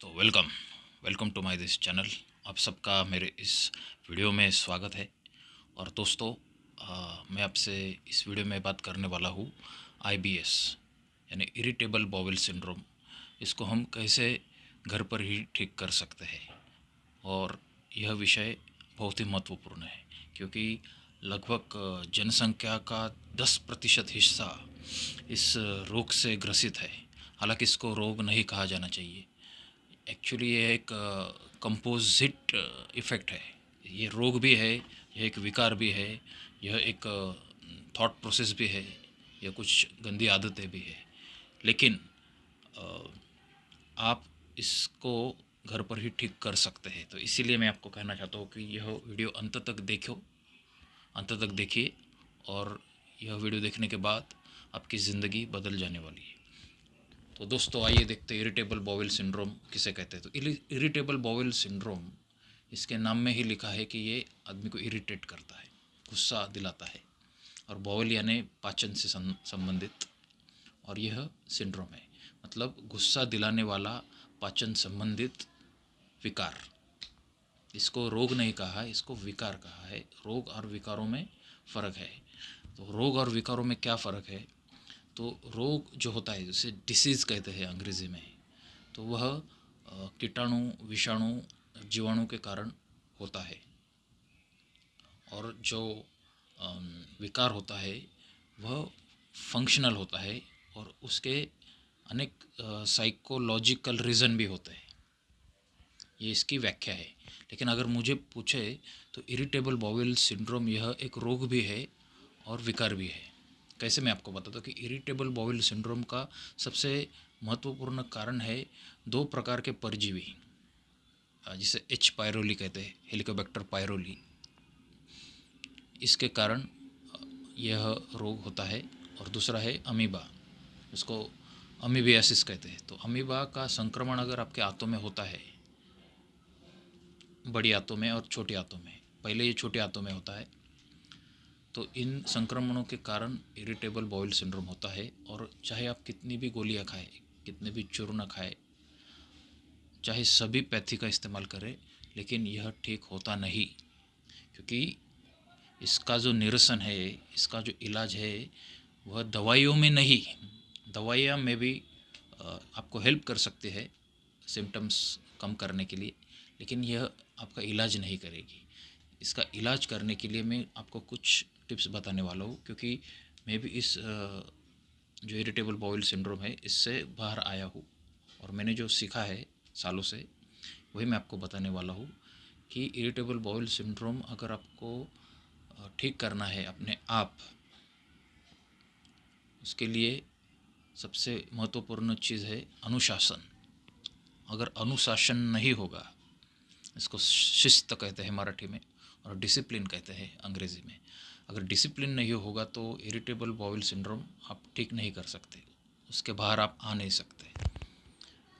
तो welcome welcome to my this channel. आप सबका मेरे इस वीडियो में स्वागत है। और दोस्तों, मैं आपसे इस वीडियो में बात करने वाला हूँ आईबीएस यानी इरिटेबल बाउल सिंड्रोम। इसको हम कैसे घर पर ही ठीक कर सकते हैं। और यह विषय बहुत ही महत्वपूर्ण है क्योंकि लगभग जनसंख्या का 10% हिस्सा इस रोग से ग्रसित है। हालांकि इसको रोग नहीं कहा जाना चाहिए। एक्चुअली ये एक कंपोजिट इफ़ेक्ट है। ये रोग भी है, यह एक विकार भी है, यह एक थॉट प्रोसेस भी है, यह कुछ गंदी आदतें भी है। लेकिन अ, आप इसको घर पर ही ठीक कर सकते हैं। तो इसीलिए मैं आपको कहना चाहता हूँ कि यह वीडियो अंत तक देखिए। और यह वीडियो देखने के बाद आपकी ज़िंदगी बदल जाने वाली है। तो दोस्तों, आइए देखते हैं इरिटेबल बाउल सिंड्रोम किसे कहते हैं। तो इरिटेबल बाउल सिंड्रोम, इसके नाम में ही लिखा है कि ये आदमी को इरिटेट करता है, गुस्सा दिलाता है। और बाउल यानी पाचन से संबंधित, और यह सिंड्रोम है मतलब गुस्सा दिलाने वाला पाचन संबंधित विकार। इसको रोग नहीं कहा, इसको विकार कहा है। रोग और विकारों में फ़र्क है। तो रोग और विकारों में क्या फ़र्क है? तो रोग जो होता है, जिसे डिसीज़ कहते हैं अंग्रेज़ी में, तो वह कीटाणु, विषाणु, जीवाणु के कारण होता है। और जो विकार होता है वह फंक्शनल होता है और उसके अनेक साइकोलॉजिकल रीज़न भी होते हैं। ये इसकी व्याख्या है। लेकिन अगर मुझे पूछे तो इरिटेबल बाउल सिंड्रोम यह एक रोग भी है और विकार भी है। कैसे, मैं आपको बताता हूँ कि इरिटेबल बाउल सिंड्रोम का सबसे महत्वपूर्ण कारण है 2 प्रकार के परजीवी, जिसे एच पायरोली कहते हैं, हेलिकोबैक्टर पायरोली। इसके कारण यह रोग होता है। और दूसरा है अमीबा, उसको अमीबियासिस कहते हैं। तो अमीबा का संक्रमण अगर आपके आंतों में होता है, बड़ी आंतों में और छोटी आंतों में, पहले ये छोटी आंतों में होता है, तो इन संक्रमणों के कारण इरिटेबल बाउल सिंड्रोम होता है। और चाहे आप कितनी भी गोलियां खाएं, कितने भी चूर्ण खाएं, चाहे सभी पैथी का इस्तेमाल करें, लेकिन यह ठीक होता नहीं। क्योंकि इसका जो निरसन है, इसका जो इलाज है, वह दवाइयों में नहीं। दवाइयाँ में भी आपको हेल्प कर सकते हैं सिम्टम्स कम करने के लिए, लेकिन यह आपका इलाज नहीं करेगी। इसका इलाज करने के लिए मैं आपको कुछ टिप्स बताने वाला हूँ, क्योंकि मैं भी इस जो इरिटेबल बाउल सिंड्रोम है, इससे बाहर आया हूँ। और मैंने जो सीखा है सालों से, वही मैं आपको बताने वाला हूँ कि इरिटेबल बाउल सिंड्रोम अगर आपको ठीक करना है अपने आप, उसके लिए सबसे महत्वपूर्ण चीज़ है अनुशासन। अगर अनुशासन नहीं होगा, इसको शिस्त कहते हैं मराठी में, और डिसिप्लिन कहते हैं अंग्रेज़ी में। अगर डिसिप्लिन नहीं होगा तो इरिटेबल बाउल सिंड्रोम आप ठीक नहीं कर सकते, उसके बाहर आप आ नहीं सकते।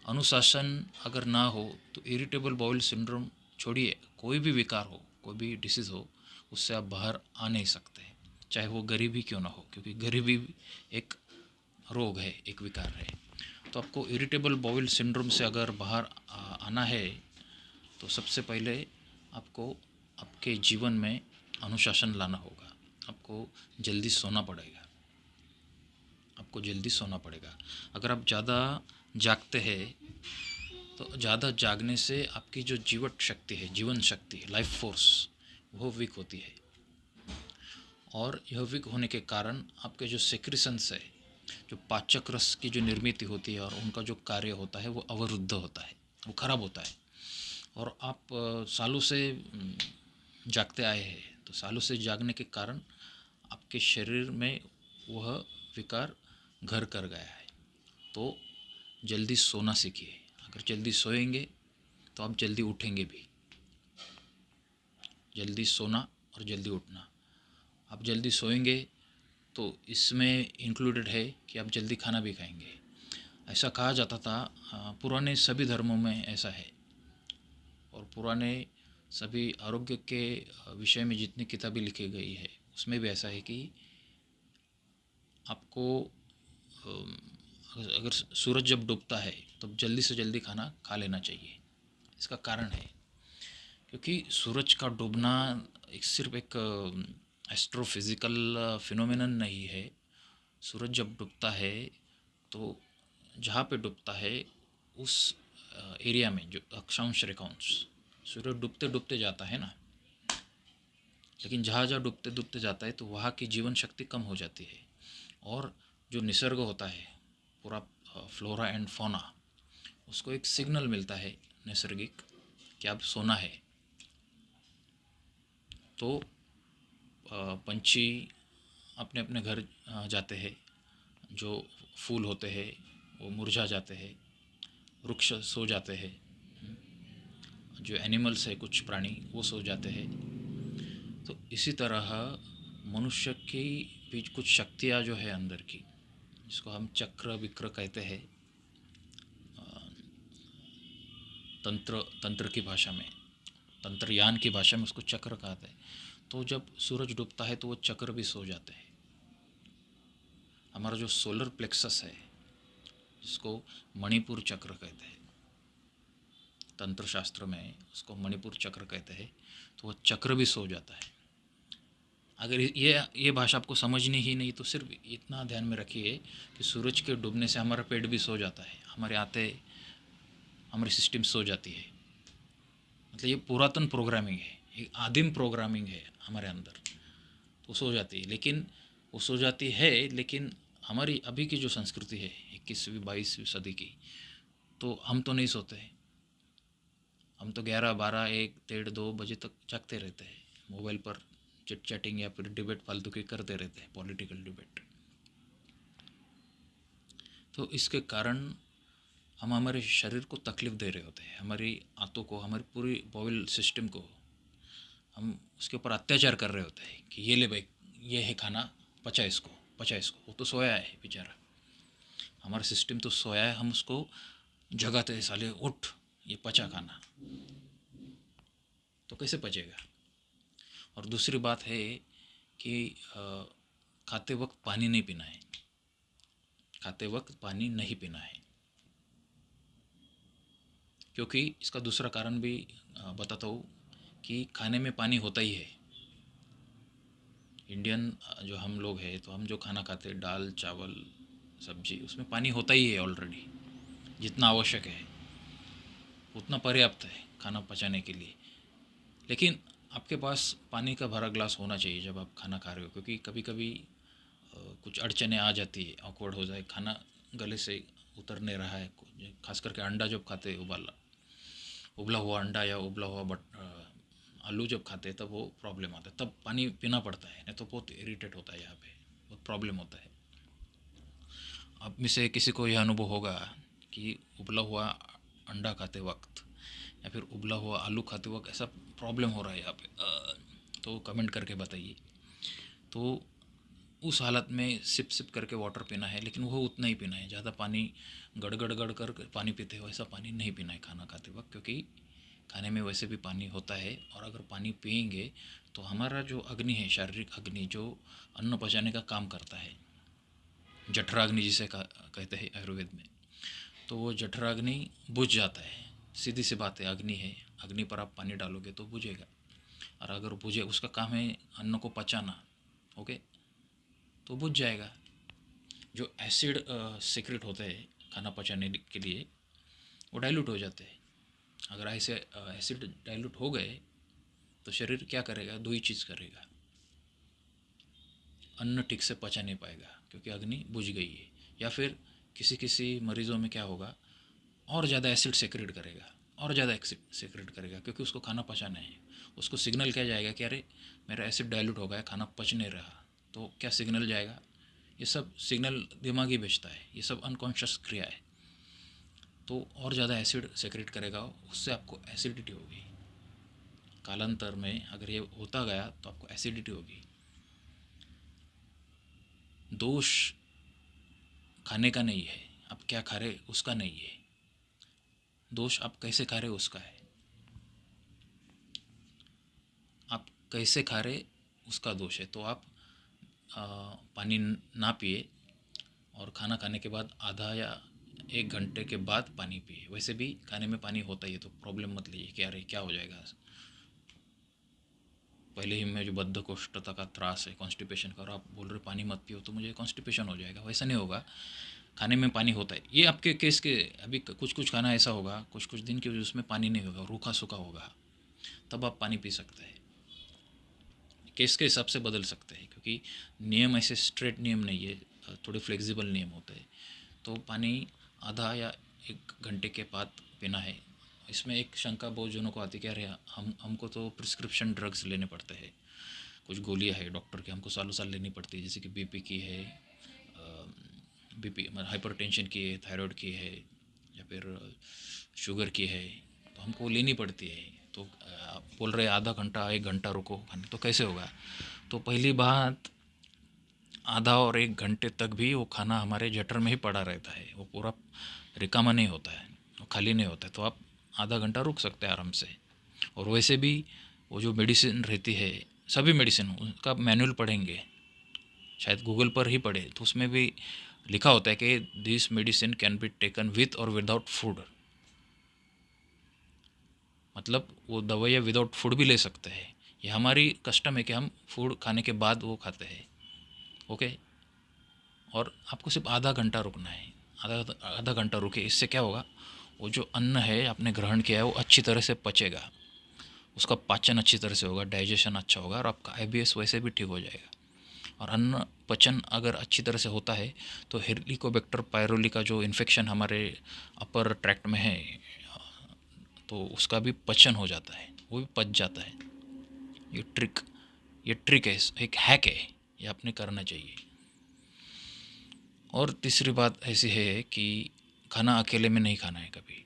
अनुशासन अगर ना हो तो इरिटेबल बाउल सिंड्रोम छोड़िए, कोई भी विकार हो, कोई भी डिसीज़ हो, उससे आप बाहर आ नहीं सकते, चाहे वो गरीबी क्यों ना हो, क्योंकि गरीबी एक रोग है, एक विकार है। तो आपको इरिटेबल बाउल सिंड्रोम से अगर बाहर आना है, तो सबसे पहले आपको आपके जीवन में अनुशासन लाना होगा। आपको जल्दी सोना पड़ेगा, आपको जल्दी सोना पड़ेगा। अगर आप ज़्यादा जागते हैं, तो ज़्यादा जागने से आपकी जो जीवन शक्ति है, लाइफ फोर्स, वो वीक होती है। और यह वीक होने के कारण आपके जो सेक्रेशंस है, जो पाचक रस की जो निर्मित होती है और उनका जो कार्य होता है, वो अवरुद्ध होता है, वो खराब होता है। और आप सालों से जागते आए हैं, तो सालों से जागने के कारण आपके शरीर में वह विकार घर कर गया है। तो जल्दी सोना सीखिए। अगर जल्दी सोएंगे तो आप जल्दी उठेंगे भी। जल्दी सोना और जल्दी उठना। आप जल्दी सोएंगे तो इसमें इंक्लूडेड है कि आप जल्दी खाना भी खाएंगे। ऐसा कहा जाता था, पुराने सभी धर्मों में ऐसा है। और पुराने सभी आरोग्य के विषय में जितनी किताबें लिखी गई है, उसमें भी ऐसा है कि आपको अगर सूरज जब डूबता है तब जल्दी से जल्दी खाना खा लेना चाहिए। इसका कारण है क्योंकि सूरज का डूबना सिर्फ एक एस्ट्रोफिज़िकल फिनोमेनन नहीं है। सूरज जब डूबता है तो जहाँ पे डूबता है उस एरिया में जो अक्षांश रेखांश, सूरज डूबते डूबते जाता है ना, लेकिन जहाँ जहाँ डूबते डूबते जाता है तो वहाँ की जीवन शक्ति कम हो जाती है। और जो निसर्ग होता है पूरा फ्लोरा एंड फौना, उसको एक सिग्नल मिलता है नैसर्गिक कि अब सोना है। तो पंछी अपने अपने घर जाते हैं, जो फूल होते हैं वो मुरझा जाते हैं, वृक्ष सो जाते हैं, जो एनिमल्स है कुछ प्राणी वो सो जाते हैं। तो इसी तरह मनुष्य की भी कुछ शक्तियाँ जो है अंदर की, जिसको हम चक्र विक्र कहते हैं तंत्र तंत्र की भाषा में, तंत्रयान की भाषा में उसको चक्र कहते हैं। तो जब सूरज डूबता है तो वो चक्र भी सो जाते हैं। हमारा जो सोलर प्लेक्सस है, जिसको मणिपुर चक्र कहते हैं, तंत्र शास्त्र में उसको मणिपुर चक्र कहते हैं, तो वो चक्र भी सो जाता है। अगर ये भाषा आपको समझनी ही नहीं तो सिर्फ इतना ध्यान में रखिए कि सूरज के डूबने से हमारा पेट भी सो जाता है, हमारे आते हमारी सिस्टम सो जाती है। मतलब ये पुरातन प्रोग्रामिंग है, एक आदिम प्रोग्रामिंग है हमारे अंदर, तो सो जाती है। लेकिन वो सो जाती है, लेकिन हमारी अभी की जो संस्कृति है 21वीं 22वीं सदी की, तो हम तो नहीं सोते हैं। हम तो 11 12 1 1:30 2 बजे तक जागते रहते हैं, मोबाइल पर चिट चैटिंग या फिर डिबेट फालतू की करते रहते हैं, पॉलिटिकल डिबेट। तो इसके कारण हम हमारे शरीर को तकलीफ़ दे रहे होते हैं, हमारी आंतों को, हमारी पूरी बॉयल सिस्टम को हम उसके ऊपर अत्याचार कर रहे होते हैं कि ये ले भाई, ये है खाना, पचा इसको, पचा इसको। वो तो सोया है बेचारा, हमारा सिस्टम तो सोया है, हम उसको जगाते हैं, साले उठ, ये पचा खाना। तो कैसे पचेगा? और दूसरी बात है कि खाते वक्त पानी नहीं पीना है, खाते वक्त पानी नहीं पीना है। क्योंकि इसका दूसरा कारण भी बताता हूँ कि खाने में पानी होता ही है। इंडियन जो हम लोग हैं, तो हम जो खाना खाते हैं, दाल चावल सब्जी, उसमें पानी होता ही है ऑलरेडी। जितना आवश्यक है उतना पर्याप्त है खाना पचाने के लिए। लेकिन आपके पास पानी का भरा ग्लास होना चाहिए जब आप खाना खा रहे हो, क्योंकि कभी कभी कुछ अड़चने आ जाती है, ऑकवर्ड हो जाए, खाना गले से उतर नहीं रहा है। खास करके अंडा जब खाते हैं, उबला हुआ अंडा या उबला हुआ आलू जब खाते हैं, तब वो प्रॉब्लम आता है, तब पानी पीना पड़ता है, नहीं तो बहुत इरिटेट होता है, यहाँ पे बहुत प्रॉब्लम होता है। आप में से किसी को यह अनुभव होगा कि उबला हुआ अंडा खाते वक्त या फिर उबला हुआ आलू खाते वक्त ऐसा प्रॉब्लम हो रहा है यहाँ पे, तो कमेंट करके बताइए। तो उस हालत में सिप सिप करके वाटर पीना है, लेकिन वो उतना ही पीना है, ज़्यादा पानी गड़ गड़ गड़ कर पानी पीते हो ऐसा पानी नहीं पीना है खाना खाते वक्त, क्योंकि खाने में वैसे भी पानी होता है। और अगर पानी पिएंगे तो हमारा जो अग्नि है, शारीरिक अग्नि, जो अन्न पचाने का काम करता है, जठराग्नि जिसे कहते हैं आयुर्वेद में, तो वो जठराग्नि बुझ जाता है। सीधी सी बात है, अग्नि है, अग्नि पर आप पानी डालोगे तो बुझेगा। और अगर बुझे, उसका काम है अन्न को पचाना, ओके, तो बुझ जाएगा। जो एसिड सीक्रेट होते हैं खाना पचाने के लिए, वो डाइल्यूट हो जाते हैं। अगर ऐसे एसिड डाइल्यूट हो गए तो शरीर क्या करेगा? दो ही चीज़ करेगा, अन्न ठीक से पचा नहीं पाएगा क्योंकि अग्नि बुझ गई है, या फिर किसी किसी मरीज़ों में क्या होगा, और ज़्यादा एसिड सेक्रेट करेगा, और ज़्यादा एसिड सेक्रेट करेगा, क्योंकि उसको खाना पचाना है। उसको सिग्नल क्या जाएगा कि अरे मेरा एसिड डाइल्यूट हो गया, खाना पच नहीं रहा। तो क्या सिग्नल जाएगा? ये सब सिग्नल दिमाग ही भेजता है, ये सब अनकॉन्शियस क्रिया है। तो और ज़्यादा एसिड सेक्रेट करेगा, उससे आपको एसिडिटी होगी। कालांतर में अगर ये होता गया तो आपको एसिडिटी होगी। दोष खाने का नहीं है, आप क्या खा रहे उसका नहीं है, दोष आप कैसे खा रहे उसका है। आप कैसे खा रहे उसका दोष है। तो आप पानी ना पिए, और खाना खाने के बाद आधा या 1 घंटे के बाद पानी पिए। वैसे भी खाने में पानी होता ही है, तो प्रॉब्लम मत लीजिए कि अरे क्या हो जाएगा, पहले ही मैं जो बद्धकोष्ठता का त्रास है, कॉन्स्टिपेशन का, और आप बोल रहे पानी मत पियो तो मुझे कॉन्स्टिपेशन हो जाएगा। वैसा नहीं होगा, खाने में पानी होता है। ये आपके केस के अभी कुछ कुछ खाना ऐसा होगा, कुछ कुछ दिन के उसमें पानी नहीं होगा, रूखा सूखा होगा, तब आप पानी पी सकते हैं। केस के हिसाब से बदल सकते हैं, क्योंकि नियम ऐसे स्ट्रेट नियम नहीं है, थोड़े फ्लेक्सिबल नियम होते हैं। तो पानी आधा या 1 घंटे के बाद पीना है। इसमें एक शंका बहुत जनों को आती है कि अरे हमको तो प्रिस्क्रिप्शन ड्रग्स लेने पड़ते हैं, कुछ गोलियां है डॉक्टर की हमको सालों साल लेनी पड़ती है, जैसे कि बीपी की है, बीपी मतलब हाइपरटेंशन की है, थायराइड की है, या फिर शुगर की है, तो हमको लेनी पड़ती है। तो आप बोल रहे आधा घंटा 1 घंटा रुको खाने, तो कैसे होगा? तो पहली बात, आधा और 1 घंटे तक भी वो खाना हमारे जठर में ही पड़ा रहता है, वो पूरा रिकामा नहीं होता है, वो खाली नहीं होता है। तो आप आधा घंटा रुक सकते हैं आराम से। और वैसे भी वो जो मेडिसिन रहती है, सभी मेडिसिन उनका मैनुअल पढ़ेंगे, शायद गूगल पर ही पढ़े, तो उसमें भी लिखा होता है कि this medicine can be taken with और विदाउट फूड। मतलब वो दवाइयाँ विदाउट फूड भी ले सकते हैं। ये हमारी कस्टम है कि हम फूड खाने के बाद वो खाते हैं। ओके। और आपको सिर्फ आधा घंटा रुकना है, आधा आधा घंटा रुके। इससे क्या होगा, वो जो अन्न है आपने ग्रहण किया है वो अच्छी तरह से पचेगा, उसका पाचन अच्छी तरह से होगा, डाइजेशन अच्छा होगा, और आपका आईबीएस वैसे भी ठीक हो जाएगा। और अन्न पचन अगर अच्छी तरह से होता है तो हेलिकोबैक्टर पायरोली का जो इन्फेक्शन हमारे अपर ट्रैक्ट में है, तो उसका भी पचन हो जाता है, वो भी पच जाता है। ये ट्रिक है, एक हैक है, ये आपने करना चाहिए। और तीसरी बात ऐसी है कि खाना अकेले में नहीं खाना है, कभी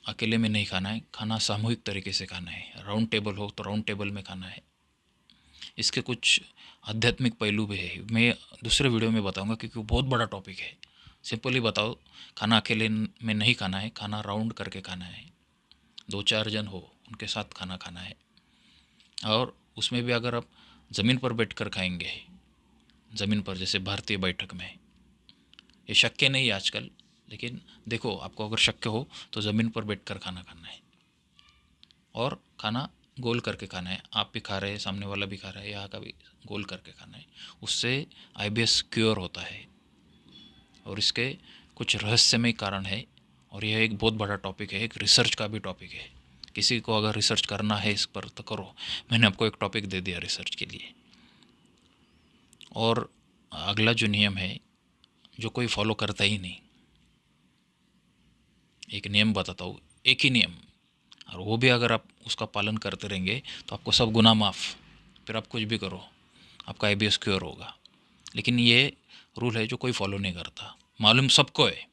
अकेले में नहीं खाना है। खाना सामूहिक तरीके से खाना है, राउंड टेबल हो तो राउंड टेबल में खाना है। इसके कुछ आध्यात्मिक पहलू भी है, मैं दूसरे वीडियो में बताऊंगा, क्योंकि वो बहुत बड़ा टॉपिक है। सिंपली बताओ, खाना अकेले में नहीं खाना है, खाना राउंड करके खाना है, 2-4 जन हो उनके साथ खाना खाना है। और उसमें भी अगर आप ज़मीन पर बैठकर खाएंगे, ज़मीन पर जैसे भारतीय बैठक में, ये शक्य नहीं है आजकल, लेकिन देखो आपको अगर शक्य हो तो ज़मीन पर बैठकर खाना खाना है, और खाना गोल करके खाना है। आप भी खा रहे हैं, सामने वाला भी खा रहा है, यहाँ का भी गोल करके खाना है। उससे आईबीएस क्योर होता है, और इसके कुछ रहस्यमय कारण है। और यह एक बहुत बड़ा टॉपिक है, एक रिसर्च का भी टॉपिक है। किसी को अगर रिसर्च करना है इस पर तो करो, मैंने आपको एक टॉपिक दे दिया रिसर्च के लिए। और अगला जो नियम है, जो कोई फॉलो करता ही नहीं, एक नियम बताता हूँ, एक ही नियम, और वो भी अगर आप उसका पालन करते रहेंगे तो आपको सब गुनाह माफ़, फिर आप कुछ भी करो, आपका आईबीएस क्योर होगा। लेकिन ये रूल है जो कोई फॉलो नहीं करता, मालूम सबको है,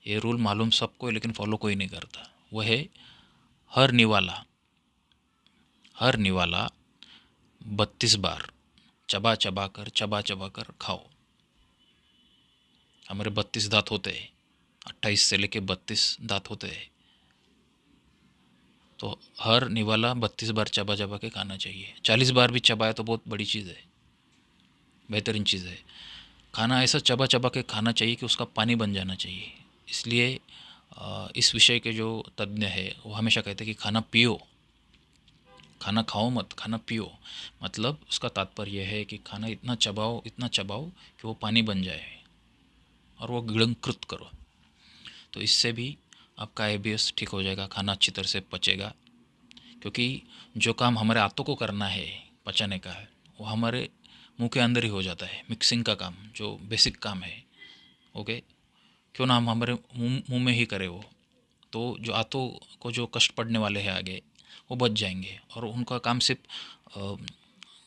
ये रूल मालूम सबको है, लेकिन फॉलो कोई नहीं करता। वह है, हर निवाला, हर निवाला 32 बार चबा चबा कर खाओ। हमारे 32 दांत होते हैं, 28 से लेके 32 दांत होते हैं, तो हर निवाला 32 बार चबा चबा के खाना चाहिए। 40 बार भी चबाए तो बहुत बड़ी चीज़ है, बेहतरीन चीज़ है। खाना ऐसा चबा चबा के खाना चाहिए कि उसका पानी बन जाना चाहिए। इसलिए इस विषय के जो तज्ञ है वो हमेशा कहते हैं कि खाना पियो, खाना खाओ मत, खाना पियो। मतलब उसका तात्पर्य है कि खाना इतना चबाओ, इतना चबाओ कि वो पानी बन जाए, और वो गिड़ंकृत करो। तो इससे भी आपका आईबीएस ठीक हो जाएगा, खाना अच्छी तरह से पचेगा। क्योंकि जो काम हमारे आंतों को करना है, पचाने का है, वो हमारे मुंह के अंदर ही हो जाता है, मिक्सिंग का काम, जो बेसिक काम है। ओके। क्यों ना हम हमारे मुंह में ही करें वो, तो जो आंतों को जो कष्ट पड़ने वाले हैं आगे, वो बच जाएंगे, और उनका काम सिर्फ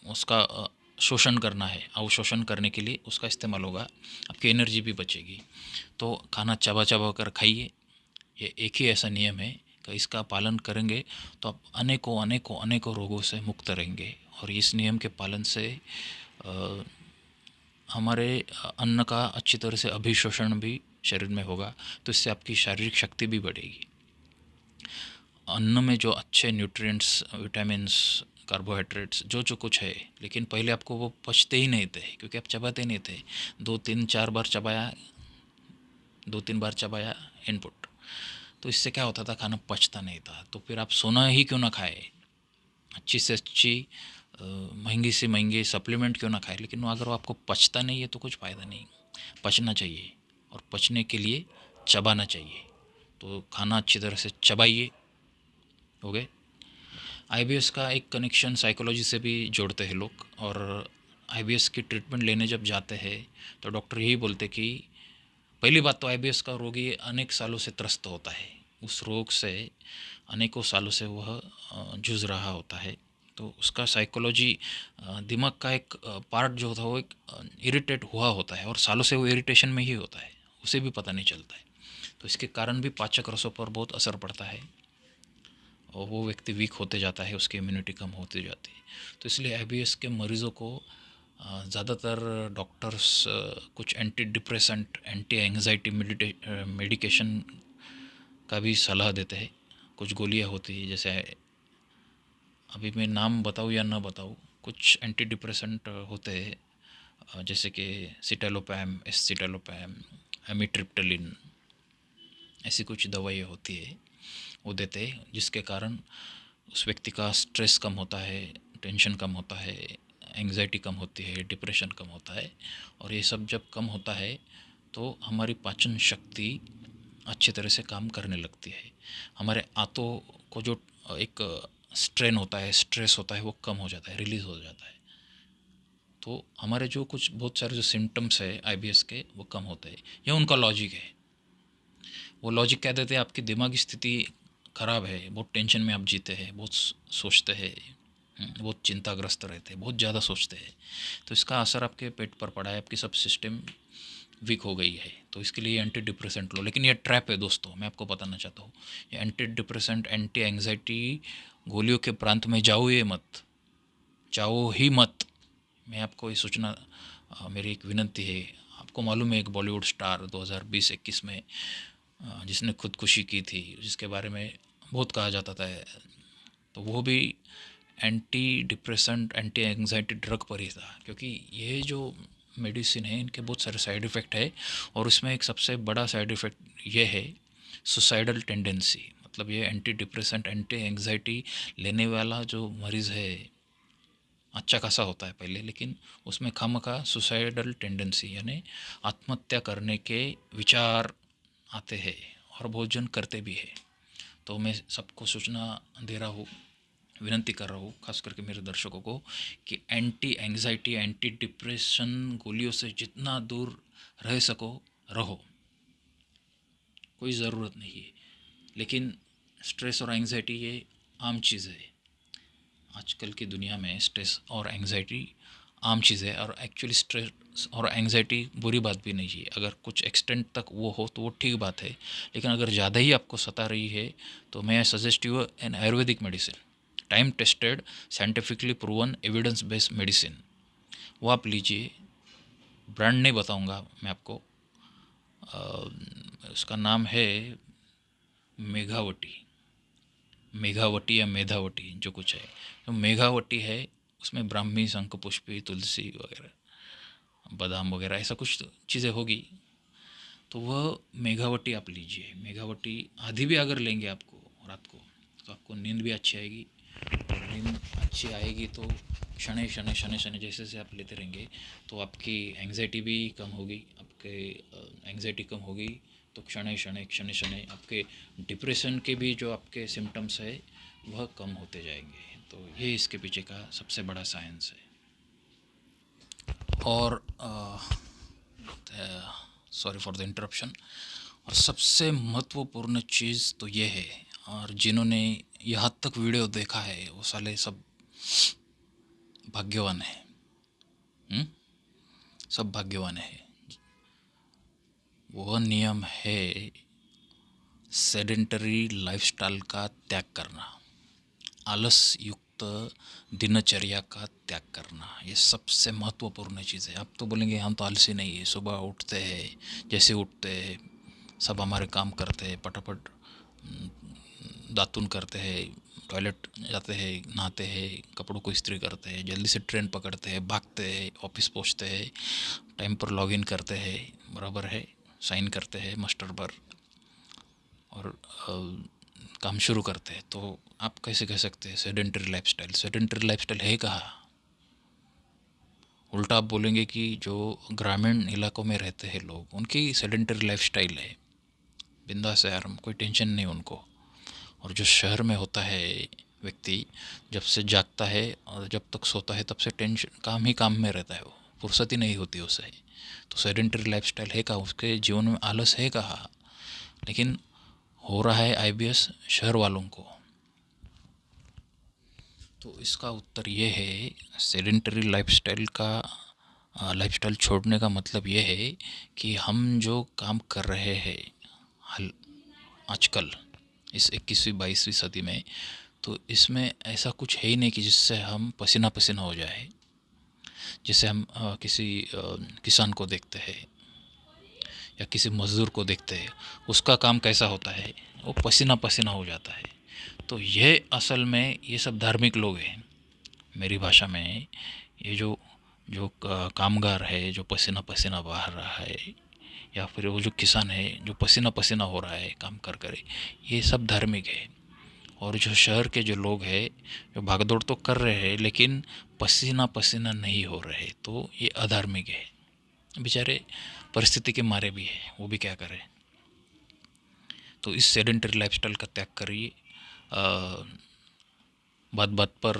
उसका शोषण करना है, अवशोषण करने के लिए उसका इस्तेमाल होगा, आपकी एनर्जी भी बचेगी। तो खाना चबा चबा कर खाइए, ये एक ही ऐसा नियम है कि इसका पालन करेंगे तो आप अनेकों अनेकों अनेकों रोगों से मुक्त रहेंगे। और इस नियम के पालन से अ, हमारे अन्न का अच्छी तरह से अभिशोषण भी शरीर में होगा, तो इससे आपकी शारीरिक शक्ति भी बढ़ेगी। अन्न में जो अच्छे न्यूट्रिएंट्स, विटामिन्स कार्बोहाइड्रेट्स जो जो कुछ है, लेकिन पहले आपको वो पचते ही नहीं थे क्योंकि आप चबाते नहीं थे। 2 3 4 बार चबाया, 2 3 बार चबाया इनपुट, तो इससे क्या होता था, खाना पचता नहीं था। तो फिर आप सोना ही क्यों ना खाए, अच्छी से अच्छी महंगी से महंगी सप्लीमेंट क्यों ना खाए, लेकिन वो अगर वो आपको पचता नहीं है तो कुछ फ़ायदा नहीं। पचना चाहिए, और पचने के लिए चबाना चाहिए। तो खाना अच्छी तरह से चबाइए। हो गए। आईबीएस का एक कनेक्शन साइकोलॉजी से भी जोड़ते हैं लोग, और आईबीएस की ट्रीटमेंट लेने जब जाते हैं तो डॉक्टर यही बोलते कि पहली बात तो आईबीएस का रोगी अनेक सालों से त्रस्त होता है, उस रोग से अनेकों सालों से वह जूझ रहा होता है। तो उसका साइकोलॉजी, दिमाग का एक पार्ट जो होता है वो एक इरिटेट हुआ होता है, और सालों से वो इरिटेशन में ही होता है, उसे भी पता नहीं चलता है। तो इसके कारण भी पाचक रसों पर बहुत असर पड़ता है, और वो व्यक्ति वीक होते जाता है, उसकी इम्यूनिटी कम होती जाती है। तो इसलिए आईबीएस के मरीज़ों को ज़्यादातर डॉक्टर्स कुछ anti depressant, anti anxiety medication का भी सलाह देते हैं। कुछ गोलियाँ होती है, जैसे अभी मैं नाम बताऊँ या ना बताऊँ, कुछ एंटी डिप्रेसेंट होते हैं, जैसे कि सिटालोपैम, एसिटालोपैम, एमिट्रिप्टिलिन, ऐसी कुछ दवाइयाँ होती है, वो देते हैं, जिसके कारण उस व्यक्ति का स्ट्रेस कम होता है, टेंशन कम होता है, एंग्जाइटी कम होती है, डिप्रेशन कम होता है। और ये सब जब कम होता है तो हमारी पाचन शक्ति अच्छी तरह से काम करने लगती है। हमारे आंतों को जो एक स्ट्रेन होता है, स्ट्रेस होता है, वो कम हो जाता है, रिलीज़ हो जाता है। तो हमारे जो कुछ बहुत सारे जो सिम्टम्स है आईबीएस के, वो कम होते हैं। यह उनका लॉजिक है। वो लॉजिक कह देते हैं आपकी दिमागी स्थिति ख़राब है, बहुत टेंशन में आप जीते हैं, बहुत सोचते हैं, बहुत चिंताग्रस्त रहते हैं, बहुत ज़्यादा सोचते हैं। तो इसका असर आपके पेट पर पड़ा है, आपकी सब सिस्टम वीक हो गई है। तो इसके लिए एंटी डिप्रेसेंट लो। लेकिन ये ट्रैप है दोस्तों, मैं आपको बताना चाहता हूँ, ये एंटी डिप्रेसेंट, एंटी एंग्जाइटी गोलियों के प्रांत में जाओ ये मत, जाओ ही मत। मैं आपको ये सूचना, मेरी एक विनती है। आपको मालूम है एक बॉलीवुड स्टार 2020-21 में जिसने खुदकुशी की थी, जिसके बारे में बहुत कहा जाता था, तो वो भी anti depressant, anti anxiety drug पर ही था। क्योंकि ये जो मेडिसिन है, इनके बहुत सारे साइड इफ़ेक्ट है, और इसमें एक सबसे बड़ा साइड इफ़ेक्ट ये है, सुसाइडल टेंडेंसी। मतलब ये एंटी डिप्रेसेंट, एंटी एंग्जाइटी लेने वाला जो मरीज़ है, अच्छा खासा होता है पहले, लेकिन उसमें खामखा सुसाइडल टेंडेंसी, यानी आत्महत्या करने के विचार आते हैं, और बहुत जन करते भी है। तो मैं सबको सूचना दे रहा हूँ, विनती कर रहा हूँ, खास करके मेरे दर्शकों को, कि एंटी एंग्जाइटी, एंटी डिप्रेशन गोलियों से जितना दूर रह सको रहो, कोई ज़रूरत नहीं है। लेकिन स्ट्रेस और एंग्जाइटी ये आम चीज़ है। आजकल की दुनिया में स्ट्रेस और एंग्जाइटी आम चीज़ है, और एक्चुअली स्ट्रेस और एंग्जाइटी बुरी बात भी नहीं है। अगर कुछ एक्सटेंट तक वो हो तो वो ठीक बात है, लेकिन अगर ज़्यादा ही आपको सता रही है तो मैं suggest you an ayurvedic medicine, time tested, scientifically proven, evidence based medicine, वो आप लीजिए। ब्रांड नहीं बताऊंगा मैं आपको, उसका नाम है मेघावटी, मेघावटी या मेधावटी, जो कुछ है। तो मेघावटी है, उसमें ब्राह्मी, शंखपुष्पी, तुलसी वगैरह, बादाम वगैरह, ऐसा कुछ चीज़ें होगी। तो वह मेघावटी आप लीजिए। मेघावटी आधी भी अगर लेंगे आपको रात को, तो आपको नींद भी अच्छी आएगी, और नींद अच्छी आएगी तो शनै शनै शनै शनै जैसे जैसे आप लेते रहेंगे तो आपकी एंग्जाइटी भी कम होगी, आपके एंग्जाइटी कम होगी तो शनै शनै शनै शनै आपके डिप्रेशन के भी जो आपके सिम्टम्स है वह कम होते जाएंगे। तो ये इसके पीछे का सबसे बड़ा साइंस है। और सॉरी फॉर द इंटरप्शन। और सबसे महत्वपूर्ण चीज़ तो ये है, और जिन्होंने यहाँ तक वीडियो देखा है वो साले सब भाग्यवान है। सब भाग्यवान है। वह नियम है सेडेंटरी लाइफस्टाइल का त्याग करना, आलस युक्त दिनचर्या का त्याग करना। ये सबसे महत्वपूर्ण चीज़ है। आप तो बोलेंगे हम तो आलसी नहीं है, सुबह उठते हैं, जैसे उठते हैं सब हमारे काम करते हैं, पटापट दातुन करते हैं, टॉयलेट जाते हैं, नहाते हैं, कपड़ों को इस्त्री करते हैं, जल्दी से ट्रेन पकड़ते हैं, भागते हैं, ऑफिस पहुंचते हैं, टाइम पर लॉगिन करते हैं, बराबर है, साइन करते हैं मास्टर पर और काम शुरू करते हैं। तो आप कैसे कह सकते हैं सेडेंटरी लाइफस्टाइल? सेडेंटरी लाइफस्टाइल है कहाँ? उल्टा आप बोलेंगे कि जो ग्रामीण इलाकों में रहते हैं लोग, उनकी सेडेंटरी लाइफस्टाइल है, बिंदास है यार, कोई टेंशन नहीं उनको। और जो शहर में होता है व्यक्ति, जब से जागता है और जब तक सोता है तब से टेंशन, काम ही काम में रहता है, वो फुर्सत ही नहीं होती उसे। तो सेडेंटरी लाइफस्टाइल है कहाँ? उसके जीवन में आलस है कहाँ? लेकिन हो रहा है आईबीएस शहर वालों को। तो इसका उत्तर ये है, सेडेंटरी लाइफस्टाइल का लाइफस्टाइल छोड़ने का मतलब ये है कि हम जो काम कर रहे हैं हाल आजकल इस 21वीं 22वीं सदी में, तो इसमें ऐसा कुछ है ही नहीं कि जिससे हम पसीना पसीना हो जाए। जैसे हम किसी किसान को देखते हैं या किसी मज़दूर को देखते हैं, उसका काम कैसा होता है, वो पसीना पसीना हो जाता है। तो ये असल में ये सब धार्मिक लोग हैं मेरी भाषा में। ये जो जो कामगार है, जो पसीना पसीना बहा रहा है, या फिर वो जो किसान है जो पसीना पसीना हो रहा है काम कर कर, ये सब धार्मिक है। और जो शहर के जो लोग हैं, जो भागदौड़ तो कर रहे हैं लेकिन पसीना पसीना नहीं हो रहे, तो ये अधार्मिक है। बेचारे परिस्थिति के मारे भी है, वो भी क्या करें। तो इस सेडेंटरी लाइफस्टाइल का त्याग करिए। बात बात पर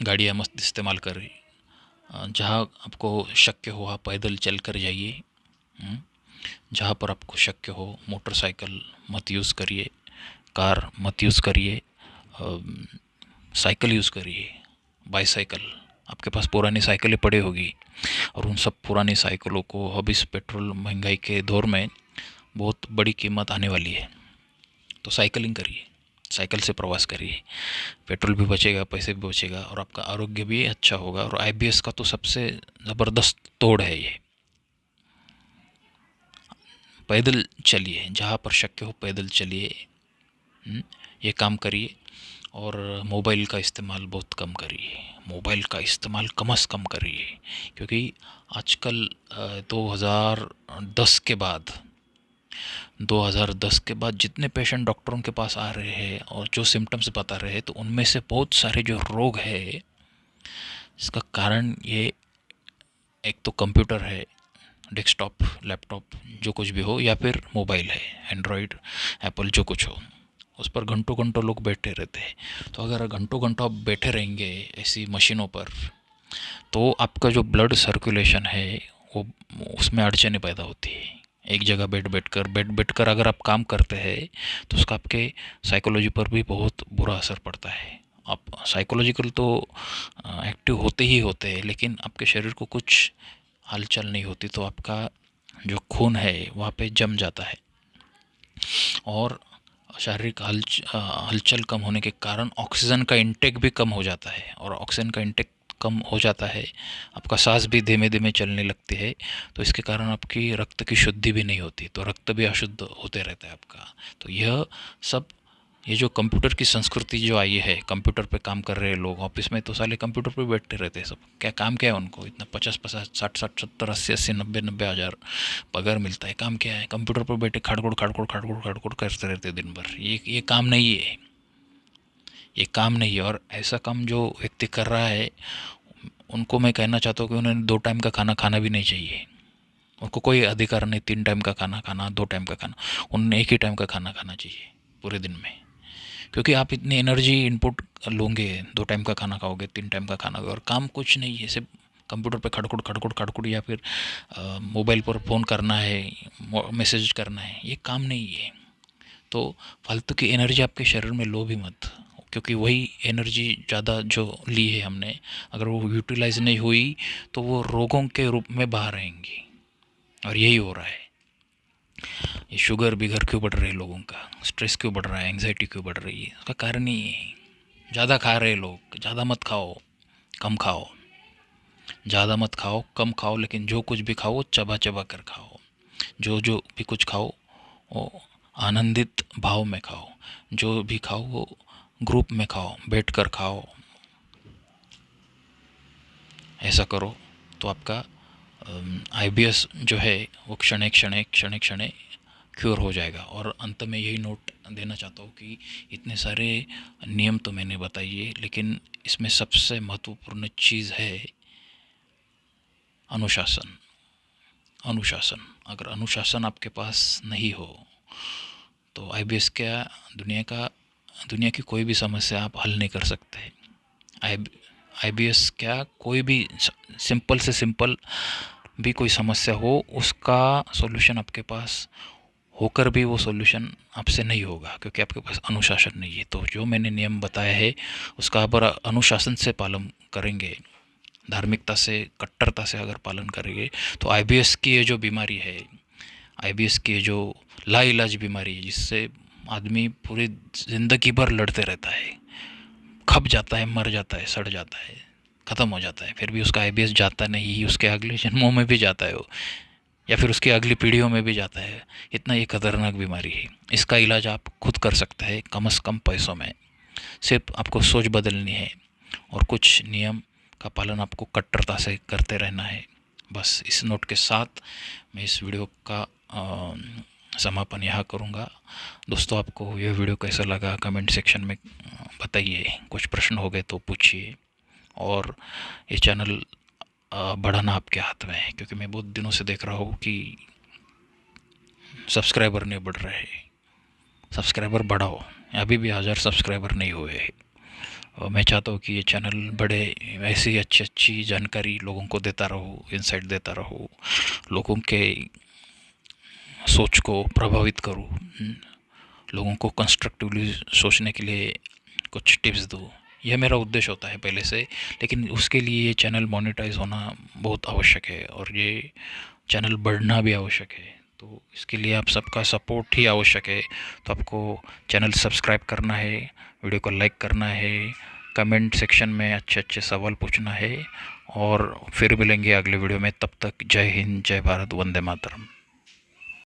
गाड़ियाँ मस्त इस्तेमाल करें। जहाँ आपको शक्य हो आप पैदल चल कर जाइए। जहाँ पर आपको शक्य हो मोटरसाइकिल मत यूज़ करिए, कार मत यूज़ करिए, साइकिल यूज़ करिए, बाईसाइकिल। आपके पास पुरानी साइकिलें पड़ी होगी और उन सब पुरानी साइकिलों को अब इस पेट्रोल महंगाई के दौर में बहुत बड़ी कीमत आने वाली है। तो साइकिलिंग करिए, साइकिल से प्रवास करिए, पेट्रोल भी बचेगा, पैसे भी बचेगा और आपका आरोग्य भी अच्छा होगा। और आईबीएस का तो सबसे ज़बरदस्त तोड़ है ये। पैदल चलिए, जहाँ पर शक्य हो पैदल चलिए, ये काम करिए। और मोबाइल का इस्तेमाल बहुत कम करिए, मोबाइल का इस्तेमाल कम से कम करिए। क्योंकि आजकल 2010 के बाद 2010 के बाद जितने पेशेंट डॉक्टरों के पास आ रहे हैं और जो सिम्टम्स बता रहे हैं, तो उनमें से बहुत सारे जो रोग है, इसका कारण ये एक तो कंप्यूटर है, डेस्कटॉप लैपटॉप जो कुछ भी हो, या फिर मोबाइल है, एंड्रॉयड एप्पल जो कुछ हो, उस पर घंटों घंटों लोग बैठे रहते हैं। तो अगर घंटों घंटों आप बैठे रहेंगे ऐसी मशीनों पर, तो आपका जो ब्लड सर्कुलेशन है वो, उसमें अड़चनें पैदा होती है। एक जगह बैठ बैठ कर अगर आप काम करते हैं, तो उसका आपके साइकोलॉजी पर भी बहुत बुरा असर पड़ता है। आप साइकोलॉजिकल तो एक्टिव होते ही होते हैं, लेकिन आपके शरीर को कुछ हलचल नहीं होती, तो आपका जो खून है वहाँ पे जम जाता है और शारीरिक हलचल कम होने के कारण ऑक्सीजन का इंटेक भी कम हो जाता है। और ऑक्सीजन का इंटेक कम हो जाता है, आपका सांस भी धीमे धीमे चलने लगती है। तो इसके कारण आपकी रक्त की शुद्धि भी नहीं होती, तो रक्त भी अशुद्ध होते रहता है आपका। तो यह सब, ये जो कंप्यूटर की संस्कृति जो आई है, कंप्यूटर पे काम कर रहे लोग ऑफिस में, तो साले कंप्यूटर पे बैठते रहते हैं सब। क्या काम क्या है उनको? इतना 50 50 60 60 70 80 80 90 90 हज़ार पगार मिलता है। काम क्या है? कंप्यूटर पर बैठे खाड़कोड़ खाड़कोड़ खाड़कोड़ खाड़कोड़ करते रहते दिन भर। ये काम नहीं है, ये काम नहीं है। और ऐसा काम जो व्यक्ति कर रहा है, उनको मैं कहना चाहता हूँ कि उन्हें 2 टाइम का खाना खाना भी नहीं चाहिए। उनको कोई अधिकार नहीं 3 टाइम का खाना खाना, 2 टाइम का खाना। उन्हें एक ही टाइम का खाना खाना चाहिए पूरे दिन में। क्योंकि आप इतनी एनर्जी इनपुट लोगे, 2 टाइम का खाना खाओगे, 3 टाइम का खाना खाओगे, और काम कुछ नहीं है, सिर्फ कंप्यूटर पे खड़कुड़ खड़कुड़ खड़कुड़, या फिर मोबाइल पर फ़ोन करना है, मैसेज करना है, ये काम नहीं है। तो फालतू की एनर्जी आपके शरीर में लो भी मत, क्योंकि वही एनर्जी ज़्यादा जो ली है हमने, अगर वो यूटिलाइज नहीं हुई तो वो रोगों के रूप में बाहर रहेंगी। और यही हो रहा है। ये शुगर बिगर क्यों बढ़ रही है लोगों का, स्ट्रेस क्यों बढ़ रहा है, एंग्जाइटी क्यों बढ़ रही है, उसका कारण ही है ज़्यादा खा रहे लोग। ज़्यादा मत खाओ, कम खाओ। ज़्यादा मत खाओ, कम खाओ, लेकिन जो कुछ भी खाओ वो चबा चबा कर खाओ। जो जो भी कुछ खाओ वो आनंदित भाव में खाओ। जो भी खाओ वो ग्रुप में खाओ, बैठकर खाओ, ऐसा करो तो आपका आईबीएस जो है वो क्षणे क्योर हो जाएगा। और अंत में यही नोट देना चाहता हूँ कि इतने सारे नियम तो मैंने बताइए, लेकिन इसमें सबसे महत्वपूर्ण चीज़ है अनुशासन। अनुशासन, अगर अनुशासन आपके पास नहीं हो तो आईबीएस क्या, दुनिया की कोई भी समस्या आप हल नहीं कर सकते। आई आईबीएस क्या, कोई भी सिंपल से सिंपल भी कोई समस्या हो उसका सॉल्यूशन आपके पास होकर भी वो सॉल्यूशन आपसे नहीं होगा, क्योंकि आपके पास अनुशासन नहीं है। तो जो मैंने नियम बताया है उसका अगर अनुशासन से पालन करेंगे, धार्मिकता से, कट्टरता से अगर पालन करेंगे, तो आईबीएस की ये जो बीमारी है, आईबीएस की जो लाइलाज बीमारी है जिससे आदमी पूरी ज़िंदगी भर लड़ते रहता है, खप जाता है, मर जाता है, सड़ जाता है, ख़त्म हो जाता है, फिर भी उसका आईबीएस जाता नहीं, उसके अगले जन्मों में भी जाता है वो, या फिर उसकी अगली पीढ़ियों में भी जाता है। इतना ये खतरनाक बीमारी है। इसका इलाज आप खुद कर सकते हैं कम से कम पैसों में। सिर्फ आपको सोच बदलनी है और कुछ नियम का पालन आपको कट्टरता से करते रहना है। बस इस नोट के साथ मैं इस वीडियो का समापन यहाँ करूँगा। दोस्तों, आपको यह वीडियो कैसा लगा कमेंट सेक्शन में बताइए। कुछ प्रश्न हो गए तो पूछिए। और ये चैनल बढ़ाना आपके हाथ में है, क्योंकि मैं बहुत दिनों से देख रहा हूँ कि सब्सक्राइबर नहीं बढ़ रहे हैं। सब्सक्राइबर बढ़ाओ, अभी भी 1000 सब्सक्राइबर नहीं हुए हैं। और मैं चाहता हूँ कि ये चैनल बढ़े, ऐसी अच्छी अच्छी जानकारी लोगों को देता रहूँ, इंसाइट देता रहूँ, लोगों के सोच को प्रभावित करूँ, लोगों को कंस्ट्रक्टिवली सोचने के लिए कुछ टिप्स दूँ। यह मेरा उद्देश्य होता है पहले से, लेकिन उसके लिए ये चैनल मोनेटाइज होना बहुत आवश्यक है और ये चैनल बढ़ना भी आवश्यक है। तो इसके लिए आप सबका सपोर्ट ही आवश्यक है। तो आपको चैनल सब्सक्राइब करना है, वीडियो को लाइक करना है, कमेंट सेक्शन में अच्छे अच्छे सवाल पूछना है, और फिर मिलेंगे अगले वीडियो में। तब तक जय हिंद, जय भारत, वंदे मातरम।